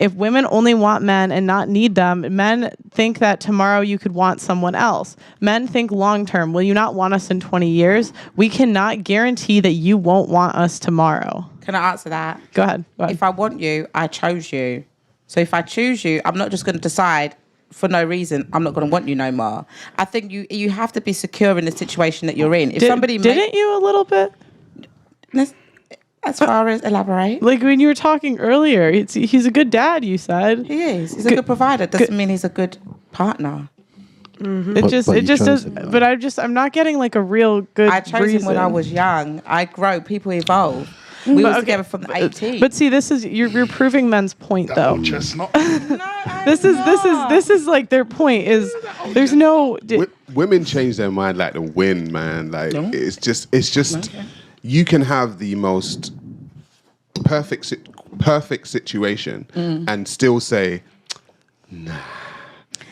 if women only want men and not need them, men think that tomorrow you could want someone else. Men think long term. Will you not want us in 20 years? We cannot guarantee that you won't want us tomorrow. Can I answer that? Go ahead. If I want you, I chose you. So if I choose you, I'm not just going to decide for no reason I'm not going to want you no more. I think you have to be secure in the situation that you're in. If somebody didn't you a little bit? As far as elaborate, like when you were talking earlier, he's a good dad. You said he is. He's a good provider. Doesn't mean he's a good partner. Mm-hmm. It just does. But I'm not getting like a real good. I chose him when I was young. I grow. People evolve. We were together from 18. But see, this is you're proving men's point though. Chestnut. This is like their point is there's no. Women change their mind like the wind, man. Like it's just. Okay. You can have the most perfect situation and still say, nah.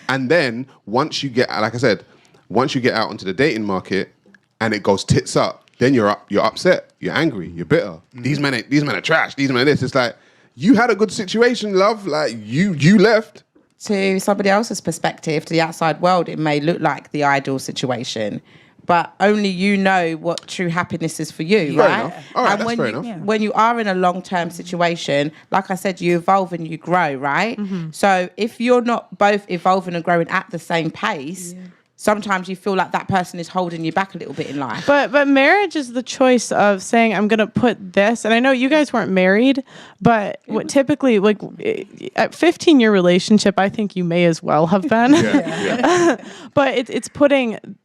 And then once you get, like I said, once you get out onto the dating market and it goes tits up, then you're upset, you're angry, you're bitter. These men are trash. These men are this. It's like you had a good situation, love. Like you left. To somebody else's perspective, to the outside world, it may look like the ideal situation. But only you know what true happiness is for you, right? All right, and that's fair enough. When you are in a long-term situation, like I said, you evolve and you grow, right? Mm-hmm. So if you're not both evolving and growing at the same pace, sometimes you feel like that person is holding you back a little bit in life. But marriage is the choice of saying, I'm going to put this. And I know you guys weren't married, but typically, like, at 15-year relationship, I think you may as well have been. But it's putting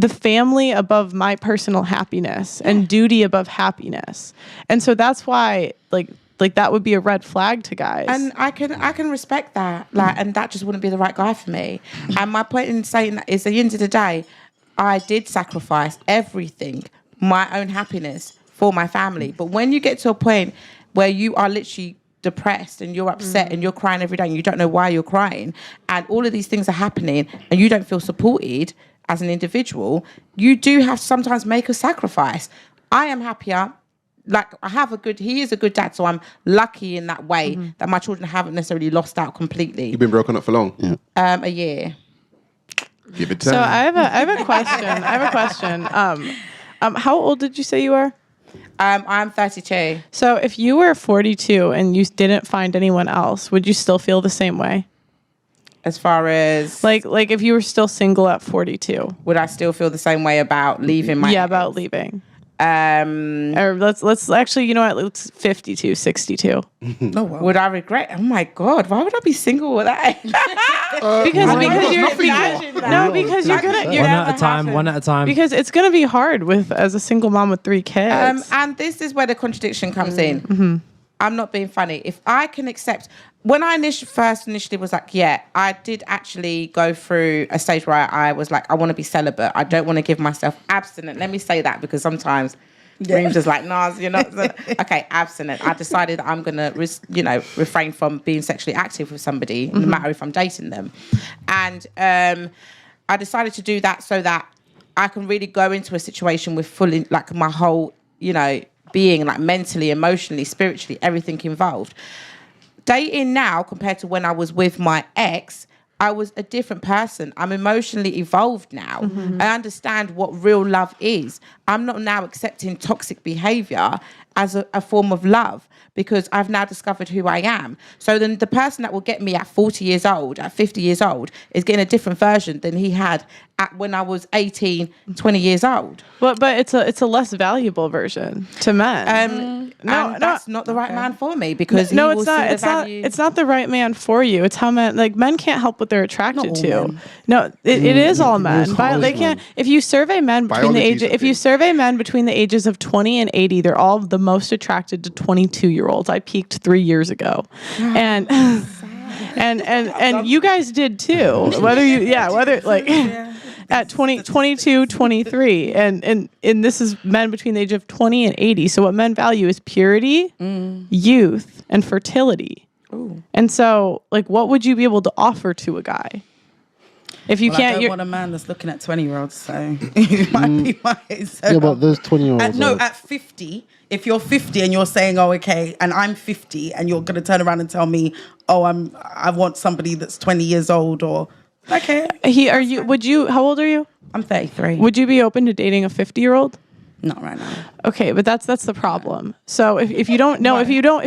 the family above my personal happiness and duty above happiness. And so that's why like that would be a red flag to guys. And I can respect that. And that just wouldn't be the right guy for me. And my point in saying that is at the end of the day, I did sacrifice everything, my own happiness for my family. But when you get to a point where you are literally depressed and you're upset and you're crying every day and you don't know why you're crying and all of these things are happening and you don't feel supported as an individual, you do have to sometimes make a sacrifice. I am happier. Like he is a good dad, so I'm lucky in that way that my children haven't necessarily lost out completely. You've been broken up for long? Yeah. A year. Give it time. So I have a question. How old did you say you are? I'm 32. So if you were 42 and you didn't find anyone else, would you still feel the same way? As far as like if you were still single at 42, would I still feel the same way about leaving my ex? About leaving. Or let's actually, you know what? Let's 52, 62. Oh, wow. Would I regret? Oh my God, why would I be single with that? because you're gonna one at a time. Because it's gonna be hard as a single mom with 3 kids. And this is where the contradiction comes in. Mm-hmm. I'm not being funny. If I can accept, when I initially was like, I did actually go through a stage where I was like, I want to be celibate. I don't want to give myself abstinent. Let me say that because sometimes Reem's just like, nah, you're not. Okay, abstinent. I decided that I'm going to, refrain from being sexually active with somebody, no matter if I'm dating them. And I decided to do that so that I can really go into a situation with fully, like my whole, being, like mentally, emotionally, spiritually, everything involved. Dating now compared to when I was with my ex, I was a different person. I'm emotionally evolved now. Mm-hmm. I understand what real love is. I'm not now accepting toxic behavior as a form of love because I've now discovered who I am. So then the person that will get me at 40 years old, at 50 years old, is getting a different version than he had when I was 18, 20 years old. But it's a less valuable version to men. That's not the right man for me because it's not the right man for you. It's how men can't help what they're attracted to. Men. No, it is all men. They can't. If you survey men between the ages of 20 and 80, they're all the most attracted to 22-year-olds. I peaked 3 years ago, and you guys did too. At 22, 23. And this is men between the age of 20 and 80. So what men value is purity, youth, and fertility. Ooh. And so, what would you be able to offer to a guy? If you Well, I can't, don't you're want a man that's looking at 20-year-olds, so it might be my age. So Yeah, but those 20-year-olds. at 50, if you're 50 and you're saying, oh, okay, and I'm 50, and you're going to turn around and tell me, oh, I want somebody that's 20 years old, or okay. how old are you? I'm 33. Would you be open to dating a 50-year-old? Not right now. Okay, but that's the problem. So if you don't know, if you don't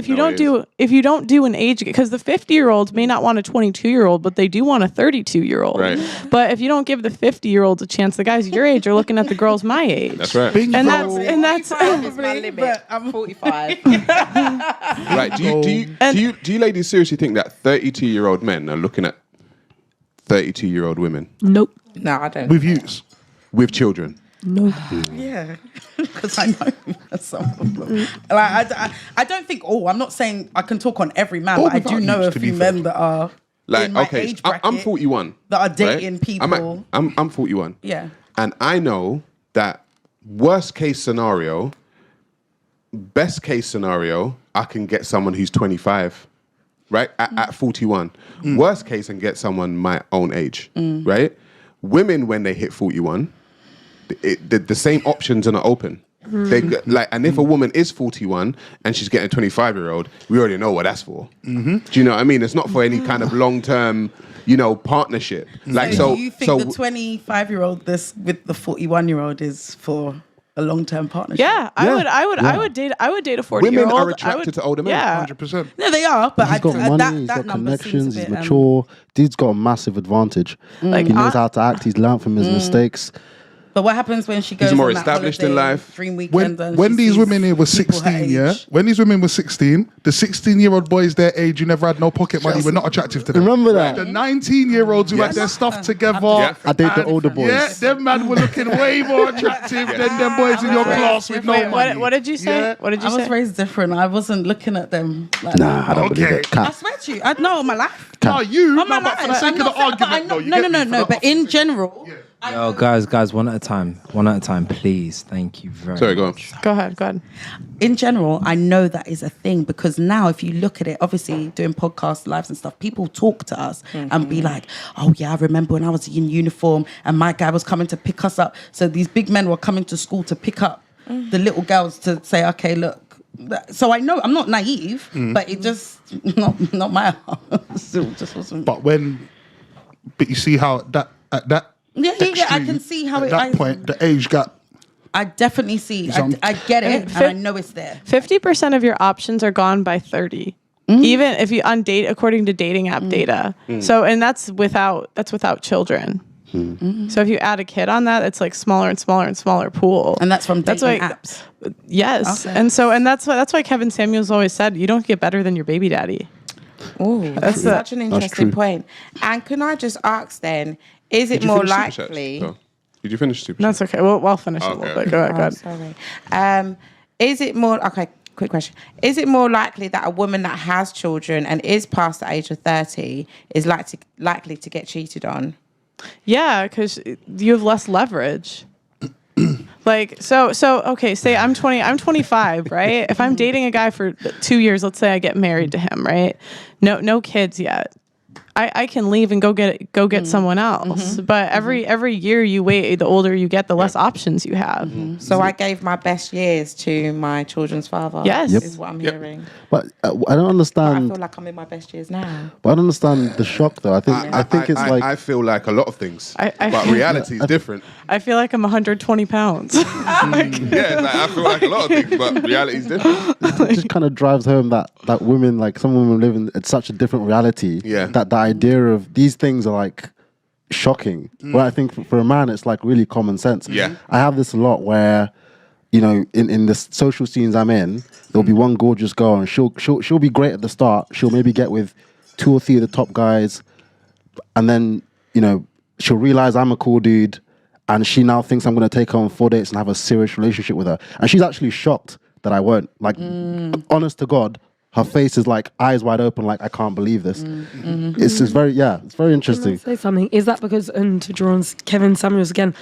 do an age, because the 50-year-olds may not want a 22-year-old, but they do want a 32-year-old. Right. But if you don't give the 50-year-olds a chance, the guys your age are looking at the girls my age. That's right. Bingo. And that's 45 is my limit. I'm 45. Right. Do you ladies seriously think that 32-year-old men are looking at 32-year-old women nope. No, I don't. With youths. with children? No. Yeah, because I know that's some of them. Like, I don't think. Oh, I'm not saying I can talk on every man, Or but I do without know youths, a to be few fair. men that are Like, in my okay, age I'm bracket 41. that are dating right? people. I'm 41. Yeah. And I know that worst case scenario, best case scenario, I can get someone who's 25, right? At 41. Worst case, and get someone my own age, right? Women, when they hit 41, the same options are not open. They and if a woman is 41 and she's getting a 25-year-old, we already know what that's for. Do you know what I mean? It's not for any kind of long-term, partnership. Like So do you think the 25-year-old this with the 41-year-old is for a long-term partnership? Yeah, I would date a 40-year-old. women are attracted to older men. Yeah. 100%. No, they are, but He's got money, he's got number seems connections, a he's bit, mature. Dude's got a massive advantage. Like, he knows how to act. He's learned from his mistakes. But what happens when she goes more on that established in holiday, life. dream weekend, and When she these sees women here were people her 16, yeah? age? When these women were 16, the 16-year-old boys their age who never had no pocket money were not attractive to them. Remember that? The 19-year-olds who had their stuff together. Yeah. I date the older boys. Yeah, them man were looking way more attractive than them boys in your class with no Wait, money. what did you say? Yeah. What did you I was say? raised different. I wasn't looking at them like Nah, I don't believe Okay. it. I Cat. swear to you, I know my life. No, you, On my no, but for the life. sake I'm of the not saying- but I argument, know- though, you no, get me for the but in general, Yo, guys, one at a time, please. Thank you very Sorry, much. go on. Go ahead. in general, I know that is a thing because now if you look at it, obviously doing podcasts, lives and stuff, people talk to us and be like, oh yeah, I remember when I was in uniform and my guy was coming to pick us up. So these big men were coming to school to pick up the little girls to say, okay, look. So I know I'm not naive, but it just not my house. It just wasn't. But you see how at that Yeah, I extreme, can see how at that point the age gap. I definitely see. Some- I get it, and I know it's there. 50% of your options are gone by 30. Even if you according to dating app data. So, and that's without children. So if you add a kid on that, it's like smaller and smaller and smaller pool. And that's from dating why, apps. Yes. Okay. And that's why Kevin Samuels always said, you don't get better than your baby daddy. Ooh, that's such an interesting point. And can I just ask then, is it Did you more finish Super likely? Chats? No. Did you finish Super That's Chats? okay. I'll finish a Okay. little bit. Go ahead. Go ahead. Sorry. Is it more okay? Quick question: is it more likely that a woman that has children and is past the age of 30 is likely to get cheated on? Yeah, because you have less leverage. Like so okay, say I'm 25, right? If I'm dating a guy for 2 years, let's say I get married to him, right? No kids yet. I can leave and go get someone else. But every year you wait, the older you get, the less options you have. So I gave my best years to my children's father. Yes. Yep. Is what I'm hearing. But I don't But I understand. feel like I'm in my best years now. But I don't understand the shock, though. I think it's like I feel like a lot of things, I but reality is different. I feel like I'm 120 pounds. Yeah, I feel like a lot of things, but reality is different. it just kind of drives home that women, like some women, live in such a different reality. Yeah. That the idea of these things are like shocking. But I think for a man, it's like really common sense. Yeah. I have this a lot where, in the social scenes I'm in, there'll be one gorgeous girl and she'll be great at the start. She'll maybe get with 2 or 3 of the top guys, and then she'll realize I'm a cool dude, and she now thinks I'm going to take her on 4 dates and have a serious relationship with her, and she's actually shocked that I won't. Like, honest to God, her face is like eyes wide open, like I can't believe this. It's just very interesting. Say something. Is that because, and to draw on Kevin Samuels again,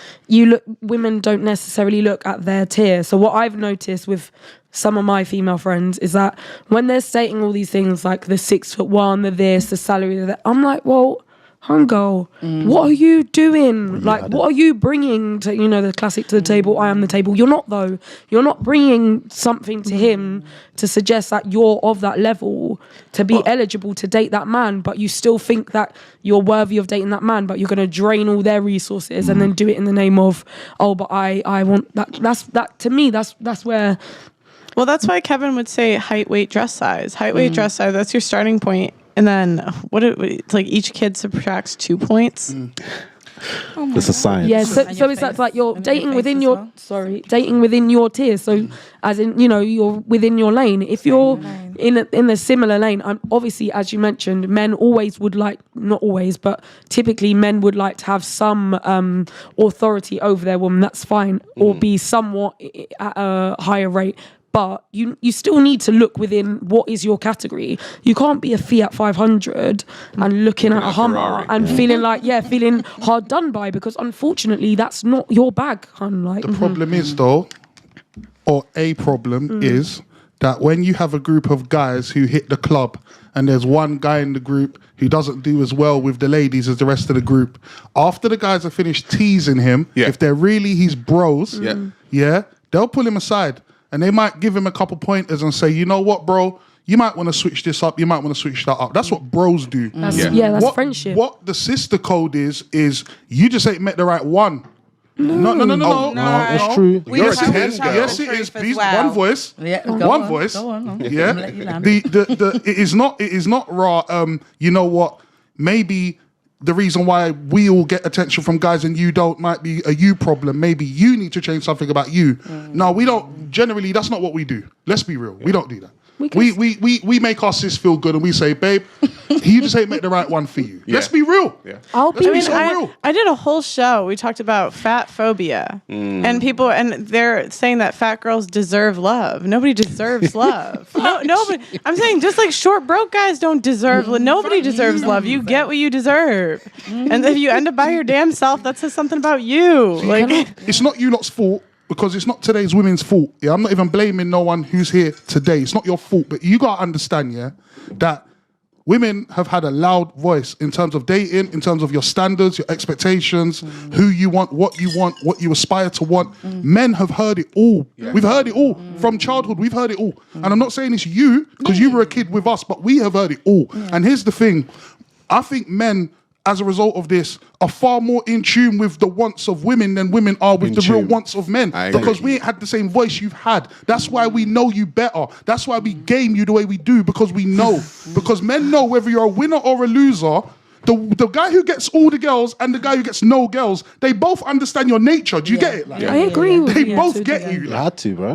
women don't necessarily look at their tier. So what I've noticed with some of my female friends is that when they're stating all these things like the 6'1", the this, the salary, I'm like, well, homegirl, what are you doing? Like, what are you bringing to, the classic to the table? I am the table. You're not, though. You're not bringing something to him to suggest that you're of that level to be eligible to date that man, but you still think that you're worthy of dating that man, but you're going to drain all their resources and then do it in the name of, but I want that. That to me, that's where. Well, that's why Kevin would say height, weight, dress size. Height, weight, dress size. That's your starting point. And then it's like each kid subtracts 2 points. It's a science. Yeah, so it's like you're dating within your dating within your tier. So as in, you're within your lane. If you're in a similar lane, obviously, as you mentioned, men always would like, not always, but typically men would like to have some authority over their woman. That's fine, or be somewhat at a higher rate. But you still need to look within what is your category. You can't be a Fiat 500 and looking at a Hummer and feeling hard done by, because unfortunately that's not your bag, hun. Like, The problem is though, or a problem is that when you have a group of guys who hit the club and there's one guy in the group who doesn't do as well with the ladies as the rest of the group, after the guys have finished teasing him, if they're really his bros, they'll pull him aside. And they might give him a couple pointers and say, you know what, bro? You might want to switch this up. You might want to switch that up. That's what bros do. That's friendship. What the sister code is you just ain't met the right one. No. It's true. You're a 10 girl. Yes, it is. Please, one voice. Yeah, one voice. Go on. Yeah. Let you land. It is not raw. You know what? Maybe the reason why we all get attention from guys and you don't might be a you problem. Maybe you need to change something about you. No, we don't. Generally, that's not what we do. Let's be real. We don't do that. We make our sis feel good and we say, babe, you just ain't met the right one for you. Let's be real. I did a whole show. We talked about fat phobia and they're saying that fat girls deserve love. Nobody deserves love. Nobody. I'm saying just like short broke guys don't deserve love. Nobody deserves love. You get what you deserve. And if you end up by your damn self, that says something about you. It's not you lot's fault. Because it's not today's women's fault. Yeah, I'm not even blaming no one who's here today. It's not your fault. But you got to understand, that women have had a loud voice in terms of dating, in terms of your standards, your expectations, who you want, what you aspire to want. Men have heard it all. Yeah. We've heard it all. From childhood, we've heard it all. And I'm not saying it's you, because you were a kid with us, but we have heard it all. And here's the thing. I think men, as a result of this, are far more in tune with the wants of women than women are with the real wants of men. Because we ain't had the same voice you've had. That's why we know you better. That's why we game you the way we do, because we know. Because men know whether you're a winner or a loser. The guy who gets all the girls and the guy who gets no girls, they both understand your nature. Do you get it? I agree with you. They both get you. You had to, bro.